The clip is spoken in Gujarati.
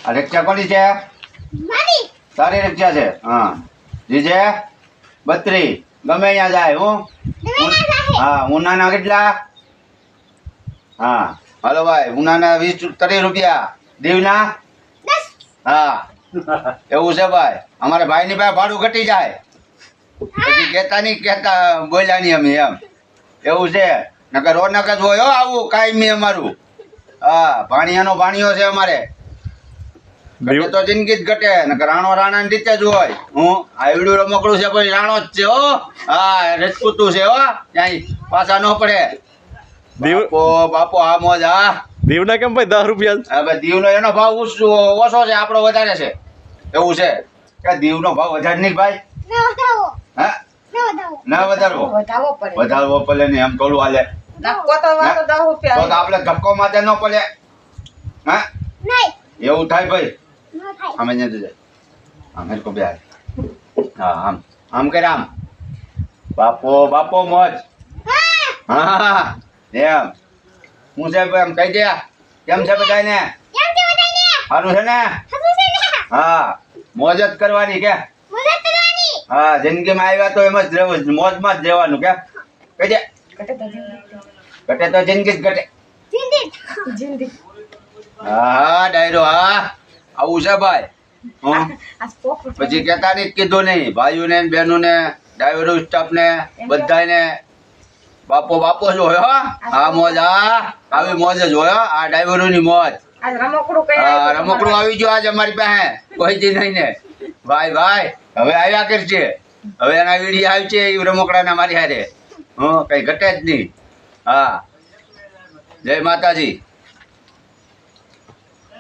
આ રિક્ષા કોની છે? તારી રિક્ષા છે? હા. જીજે 32 ગમે અહીંયા જાય. હા. ઉનાના કેટલા? હા. હાલો ભાઈ, ઉનાના 30 રૂપિયા. દીવના 10. હા. એવું છે ભાઈ. અમારે ભાઈની પાસે ભાડું ઘટી જાય. પછી કહેતા નહીં, કહેતા બોલ્યા નહીં અમે એમ. એવું છે. નકર રોનક જ હોય હો આવું કાયમી અમારું. હા. ભાણિયાનો ભાણિયો છે અમારે. ઘટે તો જિંદગી જ ઘટે. નકર રાણો રાણાની રીતે જ હોય. હું આવડું રમકડું છે પછી રાણો જ છે હો. હા. રજપૂતું છે હો. ક્યાંય પાછા ન પડે. બાપો આ મોજ. હા. દીવના કેમ ભાઈ 10 રૂપિયા? હવે દીવનો એનો ભાવ ઓછો છે, આપણો વધારે છે. એવું છે કે દીવનો ભાવ વધારે નહીં ભાઈ? હા. ના વધારવો પડે ને એમ થોડું હાલે. તો આપણે ધક્કો માથે ન પડે. હા એવું થાય ભાઈ. અમે જતું જાય આમ હેરકો બે. હા આમ આમ કરે આમ. બાપો મોજ. હા એમ. હું છે એમ કહી દે. કેમ છે બધાને? સારું છે ને? હા મોજ જ કરવાની કે. હા જિંદગીમાં આવ્યા તો એમ જ રહેવું, મોજમાં જ રહેવાનું કે. કહી દે. ઘટે તો જિંદગી જ ઘટે. હા ડાયરો. હા આવું છે ભાઈ. પછી કેતા નહીં, કીધું નહીં ભાઈઓને બહેનોને ડ્રાઈવરો સ્ટાફને બધાને. બાપો જ હોય હો. હા મોજ. હા આવી મોજ જ હોય. આ ડ્રાઈવરોની મોજ. હા રમકડું આવી ગયું આજ અમારી પાસે. કોઈ દી નહીં ને ભાઈ હવે આવ્યા કરશે. હવે એના વીડિયો આવી છે એ રમકડાના મારી હારે. કઈ ઘટે જ નહીં. હા જય માતાજી.